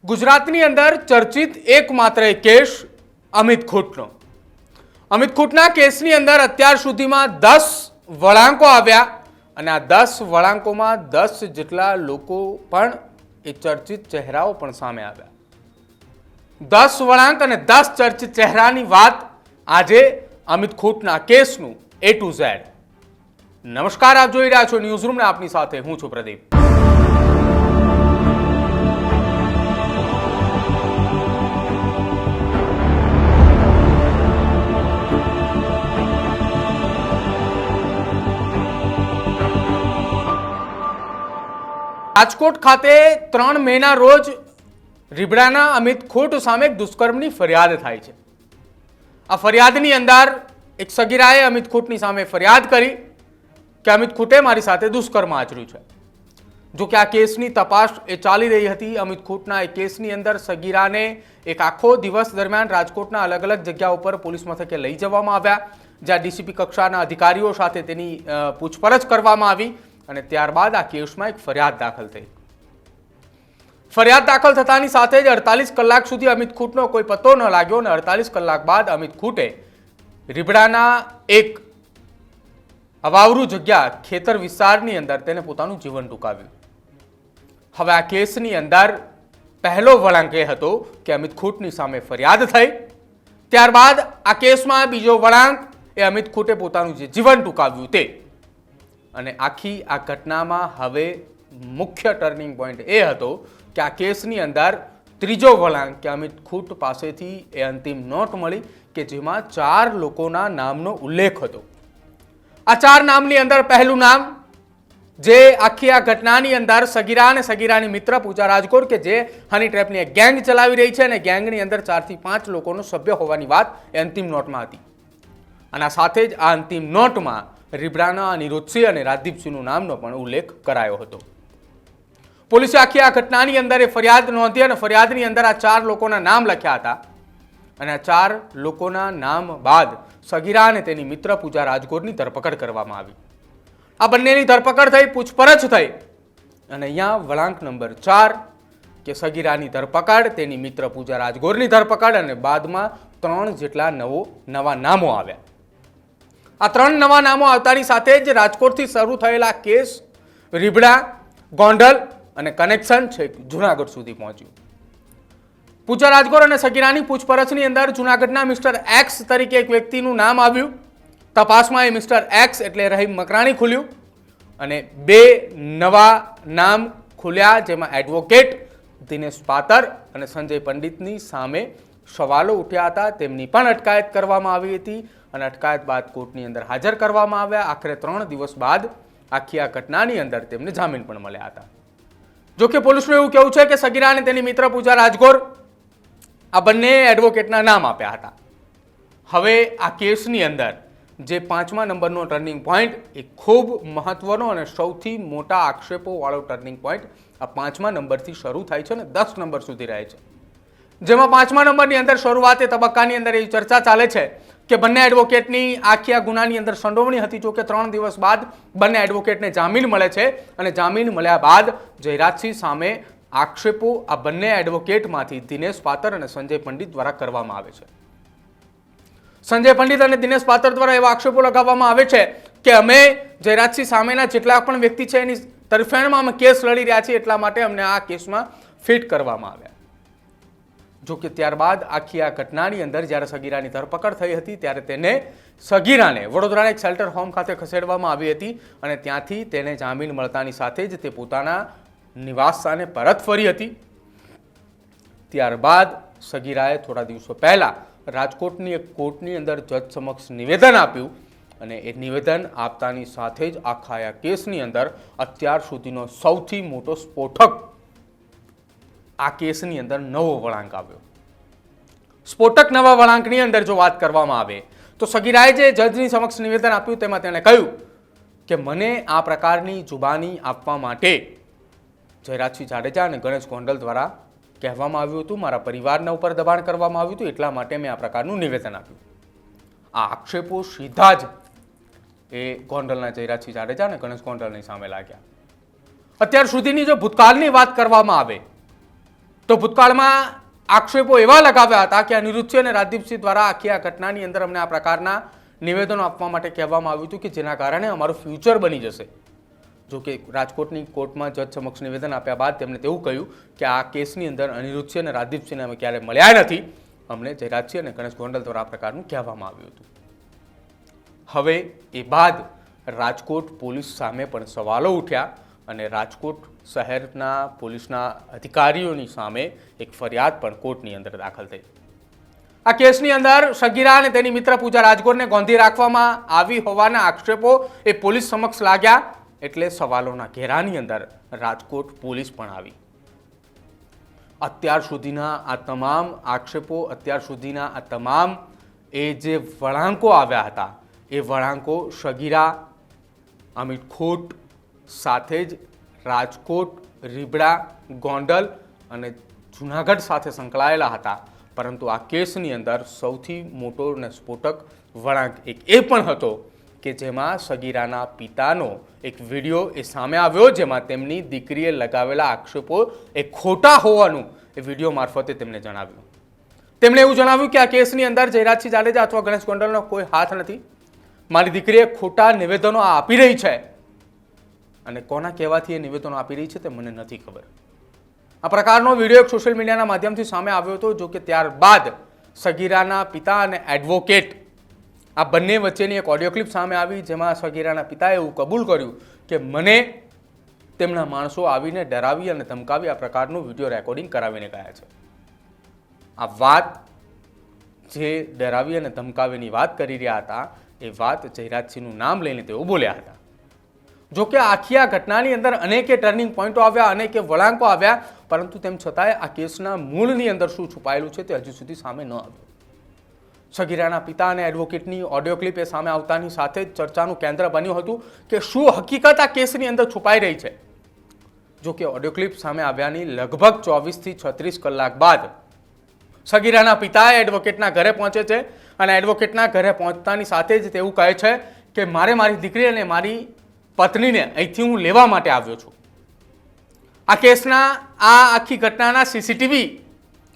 ગુજરાતની અંદર ચર્ચિત એકમાત્ર કેસ અમિત ખૂંટનો. અમિત ખૂંટના કેસની અંદર અત્યાર સુધીમાં 10 વળાંકો આવ્યા અને આ 10 વળાંકોમાં 10 જેટલા લોકો પણ એ ચર્ચિત ચહેરાઓ પણ સામે આવ્યા. 10 વળાંક અને 10 ચર્ચિત ચહેરાની વાત આજે અમિત ખૂંટના કેસનું A to Z. નમસ્કાર, આપ જોઈ રહ્યા છો ન્યૂઝરૂમ ને આપની સાથે હું છું પ્રદીપ. રાજકોટ ખાતે 3 મેના રોજ રીબડાના અમિત ખૂંટ સામે દુષ્કર્મની ફરિયાદ થાય છે. આ ફરિયાદની અંદર એક સગીરાએ અમિત ખૂંટની સામે ફરિયાદ કરી કે અમિત ખૂંટે મારી સાથે દુષ્કર્મ આચર્યું છે. જો કે આ કેસની તપાસ એ ચાલી રહી હતી. અમિત ખૂંટના એ કેસની અંદર સગીરાને એક આખો દિવસ દરમિયાન રાજકોટના અલગ અલગ જગ્યા ઉપર પોલીસ મથકે લઈ જવામાં આવ્યા, જ્યાં ડીસીપી કક્ષાના અધિકારીઓ સાથે તેની પૂછપરછ કરવામાં આવી અને ત્યારબાદ આ કેસમાં એક ફરિયાદ દાખલ થઈ. ફરિયાદ દાખલ થતાની સાથે જ 48 કલાક સુધી અમિત ખૂંટનો કોઈ પત્તો ન લાગ્યો અને 48 કલાક બાદ અમિત ખૂંટે રીબડાના એક અવાવરૂ જગ્યા ખેતર વિસ્તારની અંદર તેને પોતાનું જીવન ટૂંકાવ્યું. હવે આ કેસની અંદર પહેલો વળાંક એ હતો કે અમિત ખૂંટની સામે ફરિયાદ થઈ, ત્યારબાદ આ કેસમાં બીજો વળાંક એ અમિત ખૂંટે પોતાનું જે જીવન ટૂંકાવ્યું તે. અને આખી આ ઘટનામાં હવે મુખ્ય ટર્નિંગ પોઈન્ટ એ હતો કે આ કેસની અંદર ત્રીજો વળાંક કે અમિત ખૂંટ પાસેથી એ અંતિમ નોટ મળી કે જેમાં 4 લોકોના નામનો ઉલ્લેખ હતો. આ 4 નામની અંદર પહેલું નામ જે આખી આ ઘટનાની અંદર સગીરા અને સગીરાની મિત્ર પૂજા રાજગોર કે જે હની ટ્રેપની એક ગેંગ ચલાવી રહી છે અને ગેંગની અંદર 4 થી 5 લોકોનો સભ્ય હોવાની વાત એ અંતિમ નોટમાં હતી. અને સાથે જ આ અંતિમ નોટમાં રીબડાના અનિરુદ્ધસિંહ અને રાજદીપસિંહનું નામનો પણ ઉલ્લેખ કરાયો હતો. પોલીસે આખી આ ઘટનાની અંદર એ ફરિયાદ નોંધી અને ફરિયાદની અંદર આ 4 લોકોના નામ લખ્યા હતા અને આ 4 લોકોના નામ બાદ સગીરા અને તેની મિત્ર પૂજા રાજગોરની ધરપકડ કરવામાં આવી. આ બંનેની ધરપકડ થઈ, પૂછપરછ થઈ અને અહીંયા વળાંક નંબર 4 કે સગીરાની ધરપકડ, તેની મિત્ર પૂજા રાજગોરની ધરપકડ અને બાદમાં 3 જેટલા નવા નામો આવ્યા. આ 3 નવા નામો આવતાની સાથે જ રાજકોટથી શરૂ થયેલા કેસ રીબડા, ગોંડલ અને કનેક્શન છે જૂનાગઢ સુધી પહોંચ્યું. પૂજા રાજગોર અને સગીરાની પૂછપરછની અંદર જૂનાગઢના મિસ્ટર એક્સ તરીકે એક વ્યક્તિનું નામ આવ્યું. તપાસમાં એ મિસ્ટર એક્સ એટલે રહીમ મકરાણી ખુલ્યું અને 2 નવા નામ ખુલ્યા, જેમાં એડવોકેટ દિનેશ પાતર અને સંજય પંડિતની સામે સવાલો ઉઠ્યા હતા. તેમની પણ અટકાયત કરવામાં આવી હતી અને અટકાયત બાદ કોર્ટની અંદર હાજર કરવામાં આવ્યા. આખરે 3 દિવસ બાદ આખી આ ઘટનાની અંદર તેમને જામીન પણ મળ્યા હતા. જોકે પોલીસનું એવું કહેવું છે કે સગીરા અને તેની મિત્ર પૂજા રાજગોર આ બંને એડવોકેટના નામ આપ્યા હતા. હવે આ કેસની અંદર જે 5મા નંબરનો ટર્નિંગ પોઈન્ટ એ ખૂબ મહત્વનો અને સૌથી મોટા આક્ષેપોવાળો ટર્નિંગ પોઈન્ટ આ 5મા નંબરથી શરૂ થાય છે અને 10 નંબર સુધી રહે છે. જેમાં 5મા નંબરની અંદર શરૂઆતી તબક્કાની અંદર એવી ચર્ચા ચાલે છે કે બંને એડવોકેટની આખી આ ગુનાની અંદર સંડોવણી હતી. જો કે 3 દિવસ બાદ બંને એડવોકેટને જામીન મળે છે અને જામીન મળ્યા બાદ જયરાજસિંહ સામે આક્ષેપો આ બંને એડવોકેટમાંથી દિનેશ પાતર અને સંજય પંડિત દ્વારા કરવામાં આવે છે. સંજય પંડિત અને દિનેશ પાતર દ્વારા એવા આક્ષેપો લગાવવામાં આવે છે કે અમે જયરાજસિંહ સામેના જેટલા પણ વ્યક્તિ છે એની તરફેણમાં અમે કેસ લડી રહ્યા છીએ, એટલા માટે અમને આ કેસમાં ફિટ કરવામાં આવ્યા. જો કે ત્યારબાદ આખી આ ઘટનાની અંદર જ્યારે સગીરાની ધરપકડ થઈ હતી ત્યારે તેને સગીરાને વડોદરાના એક શેલ્ટર હોમ ખાતે ખસેડવામાં આવી હતી અને ત્યાંથી તેને જામીન મળતાની સાથે જ તે પોતાના નિવાસ સ્થાને પરત ફરી હતી. ત્યારબાદ સગીરાએ થોડા દિવસો પહેલા રાજકોટની એક કોર્ટની અંદર જજ સમક્ષ નિવેદન આપ્યું અને એ નિવેદન આપતાની સાથે જ આખા આ કેસની અંદર અત્યાર સુધીનો સૌથી મોટો સ્ફોટક આ કેસની અંદર નવો વળાંક આવ્યો. સ્ફોટક નવા વળાંકની અંદર જો વાત કરવામાં આવે તો સગીરાએ જે જજની સમક્ષ નિવેદન આપ્યું તેમાં તેણે કહ્યું કે મને આ પ્રકારની જુબાની આપવા માટે જયરાજસિંહ જાડેજા અને ગણેશ ગોંડલ દ્વારા કહેવામાં આવ્યું હતું, મારા પરિવારના ઉપર દબાણ કરવામાં આવ્યું હતું, એટલા માટે મેં આ પ્રકારનું નિવેદન આપ્યું. આ આક્ષેપો સીધા જ એ ગોંડલના જયરાજસિંહ જાડેજા અને ગણેશ ગોંડલની સામે લાગ્યા. અત્યાર સુધીની જો ભૂતકાળની વાત કરવામાં આવે તો ભૂતકાળમાં આક્ષેપો એવા લગાવ્યા હતા કે અનિરુદ્ધસિંહ અને રાજદીપસિંહ દ્વારા આખી આ ઘટનાની અંદર અમને આ પ્રકારના નિવેદનો આપવા માટે કહેવામાં આવ્યું હતું કે જેના કારણે અમારું ફ્યુચર બની જશે. જો કે રાજકોટની કોર્ટમાં જજ સમક્ષ નિવેદન આપ્યા બાદ તેમણે તેવું કહ્યું કે આ કેસની અંદર અનિરુદ્ધસિંહ અને રાજદીપસિંહને અમે ક્યારે મળ્યા નથી. અમને જયરાજસિંહ અને ગણેશ ગોંડલ દ્વારા આ પ્રકારનું કહેવામાં આવ્યું હતું. હવે એ બાદ રાજકોટ પોલીસ સામે પણ સવાલો ઉઠ્યા અને રાજકોટ શહેરના પોલીસના અધિકારીઓની સામે એક ફરિયાદ પણ કોર્ટની અંદર દાખલ થઈ. આ કેસની અંદર સગીરા અને તેની મિત્ર પૂજા રાજગોરને ગોંધી રાખવામાં આવી હોવાના આક્ષેપો એ પોલીસ સમક્ષ લાગ્યા એટલે સવાલોના ઘેરાની અંદર રાજકોટ પોલીસ પણ આવી. અત્યાર સુધીના આ તમામ આક્ષેપો, અત્યાર સુધીના આ તમામ એ જે વળાંકો આવ્યા હતા એ વળાંકો સગીરા, અમિત ખોટ સાથે જ રાજકોટ, રીબડા, ગોંડલ અને જૂનાગઢ સાથે સંકળાયેલા હતા. પરંતુ આ કેસની અંદર સૌથી મોટો અને સ્ફોટક વળાંક એક એ પણ હતો કે જેમાં સગીરાના પિતાનો એક વિડીયો એ સામે આવ્યો, જેમાં તેમની દીકરીએ લગાવેલા આક્ષેપો એ ખોટા હોવાનું એ વિડીયો મારફતે તેમણે જણાવ્યું. તેમણે એવું જણાવ્યું કે આ કેસની અંદર જયરાજસિંહ જાડેજા અથવા ગણેશ ગોંડલનો કોઈ હાથ નથી. મારી દીકરીએ ખોટા નિવેદનો આપી રહી છે અને કોના કહેવાથી એ નિવેદનો આપી રહી છે તે મને નથી ખબર. આ પ્રકારનો વિડીયો એક સોશિયલ મીડિયાના માધ્યમથી સામે આવ્યો હતો. જો કે ત્યારબાદ સગીરાના પિતા અને એડવોકેટ આ બંને વચ્ચેની એક ઓડિયો ક્લિપ સામે આવી, જેમાં સગીરાના પિતાએ એવું કબૂલ કર્યું કે મને તેમના માણસો આવીને ડરાવી અને ધમકાવી આ પ્રકારનું વિડીયો રેકોર્ડિંગ કરાવીને ગયા છે. આ વાત જે ડરાવી અને ધમકાવીની વાત કરી રહ્યા હતા એ વાત જયરાજસિંહનું નામ લઈને તેઓ બોલ્યા હતા. જો કે આખી આ ઘટનાની અંદર અનેકે ટર્નિંગ પોઈન્ટો આવ્યા, અનેકે વળાંકો આવ્યા, પરંતુ તેમ છતાંય આ કેસના મૂળની અંદર શું છુપાયેલું છે તે હજુ સુધી સામે ન આવ્યું. સગીરાના પિતા અને એડવોકેટની ઓડિયો ક્લિપ એ સામે આવતાની સાથે જ ચર્ચાનું કેન્દ્ર બન્યું હતું કે શું હકીકત આ કેસની અંદર છુપાઈ રહી છે. જો કે ઓડિયો ક્લિપ સામે આવ્યાની લગભગ 24 થી 36 કલાક બાદ સગીરાના પિતા એડવોકેટના ઘરે પહોંચે છે અને એડવોકેટના ઘરે પહોંચતાની સાથે જ તેવું કહે છે કે મારી દીકરી અને મારી પત્નીને અહીંથી હું લેવા માટે આવ્યો છું. આ કેસના આ આખી ઘટનાના સીસીટીવી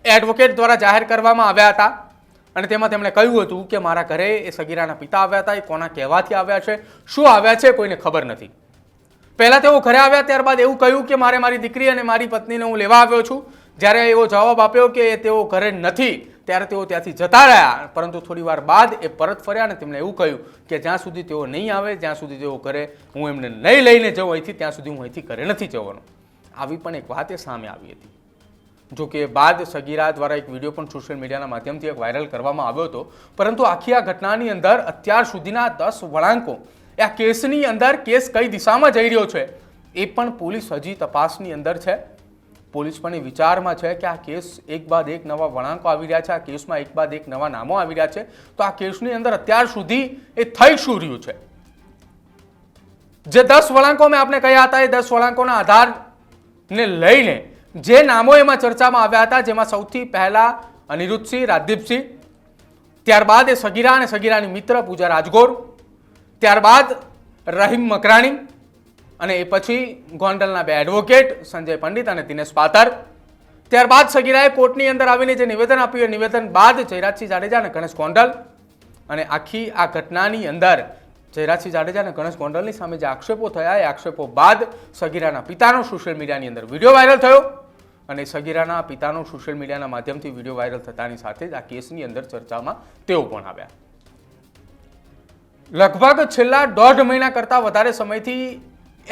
એડવોકેટ દ્વારા જાહેર કરવામાં આવ્યા હતા અને તેમાં તેમણે કહ્યું હતું કે મારા ઘરે એ સગીરાના પિતા આવ્યા હતા. એ કોના કહેવાથી આવ્યા છે, શું આવ્યા છે, કોઈને ખબર નથી. પહેલા તેઓ ઘરે આવ્યા, ત્યારબાદ એવું કહ્યું કે મારી દીકરી અને મારી પત્નીને હું લેવા આવ્યો છું. જ્યારે એવો જવાબ આપ્યો કે તેઓ ઘરે નથી ત્યારે તેઓ ત્યાંથી જતા રહ્યા. પરંતુ થોડી વાર બાદ એ પરત ફર્યા અને તેમણે એવું કહ્યું કે જ્યાં સુધી તેઓ નહીં આવે, જ્યાં સુધી તેઓ ઘરે હું એમને નહીં લઈને જાઉં અહીંથી, ત્યાં સુધી હું અહીંથી ઘરે નથી જવાનો. આવી પણ એક વાત એ સામે આવી હતી. જો કે બાદ સગીરા દ્વારા એક વિડીયો પણ સોશિયલ મીડિયાના માધ્યમથી એક વાયરલ કરવામાં આવ્યો હતો. પરંતુ આખી આ ઘટનાની અંદર અત્યાર સુધીના 10 વળાંકો, આ કેસની અંદર કેસ કઈ દિશામાં જઈ રહ્યો છે એ પણ પોલીસ હજી તપાસની અંદર છે. પોલીસ પણ એ વિચારમાં છે કે આ કેસ એક બાદ એક નવા વળાંકો આવી રહ્યા છે, આ કેસમાં એક બાદ એક નવા નામો આવી રહ્યા છે. તો આ કેસની અંદર અત્યાર સુધી એ થઈ શું રહ્યું છે? જે 10 વળાંકો મેં આપણે કહ્યા હતા એ 10 વળાંકોના આધારને લઈને જે નામો એમાં ચર્ચામાં આવ્યા હતા, જેમાં સૌથી પહેલા અનિરુદ્ધસિંહ, રાજદીપસિંહ, ત્યારબાદ એ સગીરા અને સગીરાની મિત્ર પૂજા રાજગોર, ત્યારબાદ રહીમ મકરાણી અને એ પછી ગોંડલના 2 એડવોકેટ સંજય પંડિત અને દિનેશ પાથર. ત્યારબાદ સગીરાએ કોર્ટની અંદર આવીને જે નિવેદન આપ્યું એ નિવેદન બાદ જયરાજસિંહ જાડેજા અને ગણેશ ગોંડલ અને આખી આ ઘટનાની અંદર જયરાજસિંહ જાડેજા અને ગણેશ ગોંડલની સામે જે આક્ષેપો થયા એ આક્ષેપો બાદ સગીરાના પિતાનો સોશિયલ મીડિયાની અંદર વિડીયો વાયરલ થયો અને સગીરાના પિતાનો સોશિયલ મીડિયાના માધ્યમથી વિડીયો વાયરલ થતાની સાથે જ આ કેસની અંદર ચર્ચામાં તેઓ પણ આવ્યા. લગભગ છેલ્લા 1.5 મહિના કરતાં વધારે સમયથી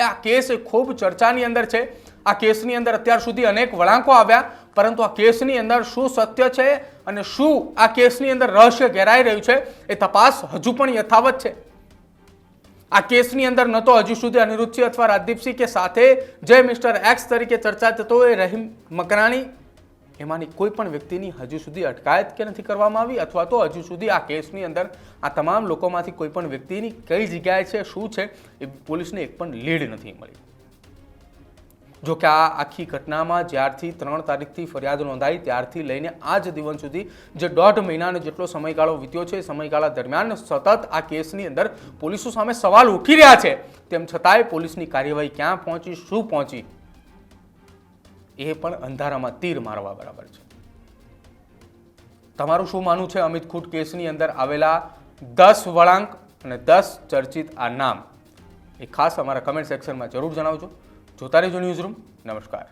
આ કેસ ખૂબ ચર્ચાની અંદર છે. આ કેસની અંદર અત્યાર સુધી અનેક વળાંકો આવ્યા, પરંતુ આ કેસની અંદર શું સત્ય છે અને શું આ કેસની અંદર રહસ્ય ઘેરાઈ રહ્યું છે એ તપાસ હજુ પણ યથાવત છે. આ કેસની અંદર ન તો હજુ સુધી અનિરુદ્ધસિંહ અથવા રાજદીપસિંહ કે સાથે જે મિસ્ટર એક્સ તરીકે ચર્ચા થતો એ રહીમ મકરાણી, એમાંની કોઈ પણ વ્યક્તિની હજુ સુધી અટકાયત કે નથી કરવામાં આવી અથવા તો હજુ સુધી આ કેસની અંદર આ તમામ લોકોમાંથી કોઈ પણ વ્યક્તિની કઈ જગ્યાએ છે, શું છે એ પોલીસને એક પણ લીડ નથી મળી. જો કે આ આખી ઘટનામાં જ્યારથી 3 તારીખથી ફરિયાદ નોંધાઈ ત્યારથી લઈને આજ દિવસ સુધી જે 1.5 મહિનાનો જેટલો સમયગાળો વીત્યો છે, સમયગાળા દરમિયાન સતત આ કેસની અંદર પોલીસો સામે સવાલ ઉઠી રહ્યા છે. તેમ છતાંય પોલીસની કાર્યવાહી ક્યાં પહોંચી, શું પહોંચી એ પણ અંધારામાં તીર મારવા બરાબર છે. તમારું શું માનવું છે અમિત ખૂટ કેસની અંદર આવેલા 10 વળાંક અને 10 ચર્ચિત આ નામ એ ખાસ અમારા કમેન્ટ સેક્શનમાં જરૂર જણાવજો. જોતા રહેજો ન્યૂઝરૂમ. નમસ્કાર.